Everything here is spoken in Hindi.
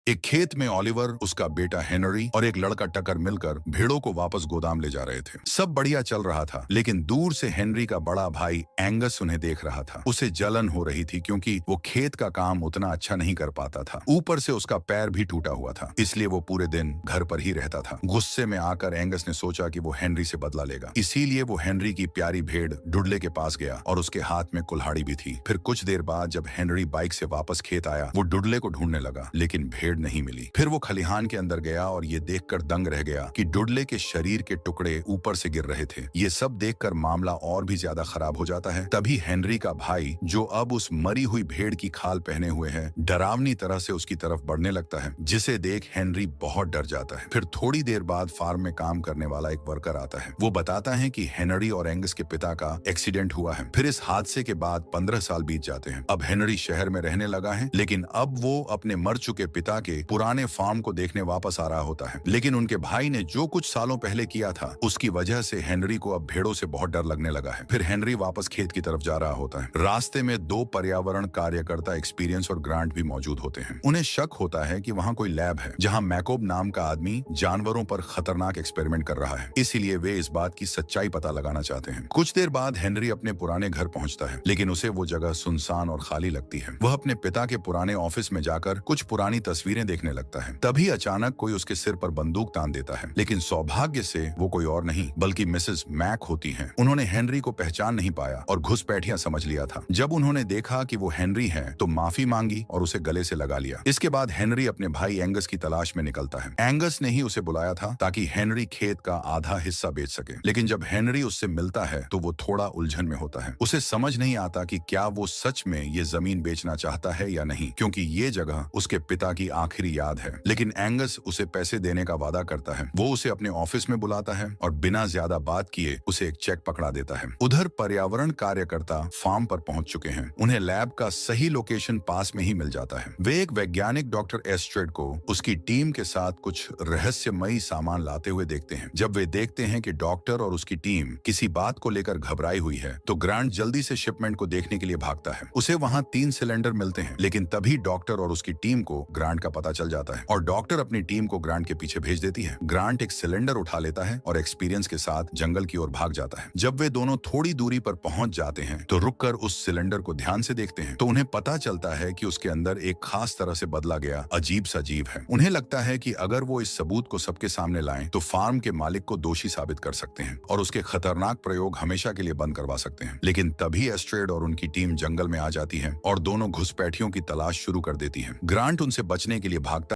एक खेत में ऑलिवर, उसका बेटा हेनरी और एक लड़का टकर मिलकर भेड़ों को वापस गोदाम ले जा रहे थे। सब बढ़िया चल रहा था, लेकिन दूर से हेनरी का बड़ा भाई एंगस उन्हें देख रहा था। उसे जलन हो रही थी क्योंकि वो खेत का काम उतना अच्छा नहीं कर पाता था। ऊपर से उसका पैर भी टूटा हुआ था, इसलिए वो पूरे दिन घर पर ही रहता था। गुस्से में आकर एंगस ने सोचा कि वो हेनरी से बदला लेगा, इसीलिए वो हेनरी की प्यारी भेड़ डुडले के पास गया और उसके हाथ में कुल्हाड़ी भी थी। फिर कुछ देर बाद जब हेनरी बाइक से वापस खेत आया, वो डुडले को ढूंढने लगा, लेकिन भेड़ नहीं मिली। फिर वो खलिहान के अंदर गया और ये देखकर दंग रह गया कि डुडले के शरीर के टुकड़े ऊपर से गिर रहे थे। ये सब देखकर मामला और भी ज्यादा खराब हो जाता है। तभी हेनरी का भाई, जो अब उस मरी हुई भेड़ की खाल पहने हुए है, डरावनी तरह से उसकी तरफ बढ़ने लगता है, जिसे देख हेनरी बहुत डर जाता है। फिर थोड़ी देर बाद फार्म में काम करने वाला एक वर्कर आता है। वो बताता है कि हेनरी और एंगस के पिता का एक्सीडेंट हुआ है। फिर इस हादसे के बाद 15 साल बीत जाते हैं। अब हेनरी शहर में रहने लगा है, लेकिन अब वो अपने मर चुके पिता के पुराने फार्म को देखने वापस आ रहा होता है। लेकिन उनके भाई ने जो कुछ सालों पहले किया था, उसकी वजह से हेनरी को अब भेड़ों से बहुत डर लगने लगा है। फिर हेनरी वापस खेत की तरफ जा रहा होता है। रास्ते में दो पर्यावरण कार्यकर्ता, एक्सपीरियंस और ग्रांट भी मौजूद होते हैं। उन्हें शक होता है कि वहाँ कोई लैब है जहाँ मैकोब नाम का आदमी जानवरों पर खतरनाक एक्सपेरिमेंट कर रहा है, इसीलिए वे इस बात की सच्चाई पता लगाना चाहते हैं। कुछ देर बाद हेनरी अपने पुराने घर पहुंचता है, लेकिन उसे वो जगह सुनसान और खाली लगती है। वह अपने पिता के पुराने ऑफिस में जाकर कुछ पुरानी तस्वीरें देखने लगता है। तभी अचानक कोई उसके सिर पर बंदूक तान देता है, लेकिन सौभाग्य से वो कोई और नहीं बल्कि मिसेस मैक होती हैं। उन्होंने हेनरी को पहचान नहीं पाया और घुसपैठिया समझ लिया था। जब उन्होंने देखा कि वो हेनरी है तो माफी मांगी और उसे गले से लगा लिया। इसके बाद हेनरी अपने भाई एंगस की तलाश में निकलता है। एंगस ने ही उसे बुलाया था ताकि हेनरी खेत का आधा हिस्सा बेच सके, लेकिन जब हेनरी उससे मिलता है तो वो थोड़ा उलझन में होता है। उसे समझ नहीं आता कि क्या वो सच में ये जमीन बेचना चाहता है या नहीं, क्योंकि ये जगह उसके पिता की आखिरी याद है। लेकिन एंगस उसे पैसे देने का वादा करता है। वो उसे अपने ऑफिस में बुलाता है और बिना ज्यादा बात किए उसे एक चेक पकड़ा देता है। उधर पर्यावरण कार्यकर्ता फार्म पर पहुंच चुके हैं। उन्हें लैब का सही लोकेशन पास में ही मिल जाता है। वे एक वैज्ञानिक डॉक्टर एस्ट्रेड को उसकी टीम के साथ कुछ रहस्यमयी सामान लाते हुए देखते हैं। जब वे देखते हैं कि डॉक्टर और उसकी टीम किसी बात को लेकर घबराई हुई है, तो ग्रांट जल्दी से शिपमेंट को देखने के लिए भागता है। उसे वहां 3 सिलेंडर मिलते हैं, लेकिन तभी डॉक्टर और उसकी टीम को ग्रांट का पता चल जाता है और डॉक्टर अपनी टीम को ग्रांट के पीछे भेज देती है। ग्रांट एक सिलेंडर उठा लेता है और एक्सपीरियंस के साथ जंगल की ओर भाग जाता है। जब वे दोनों थोड़ी दूरी पर पहुंच जाते हैं तो रुककर उस सिलेंडर को ध्यान से देखते हैं, तो उन्हें पता चलता है कि उसके अंदर एक खास तरह से बदला गया अजीब सा जीव है। उन्हें लगता है कि अगर वो इस सबूत को सबके सामने लाएं तो फार्म के मालिक को दोषी साबित कर सकते हैं और उसके खतरनाक प्रयोग हमेशा के लिए बंद करवा सकते हैं। लेकिन तभी एस्ट्रेड और उनकी टीम जंगल में आ जाती है और दोनों घुसपैठियों की तलाश शुरू कर देती है। ग्रांट उनसे बचने के लिए भागता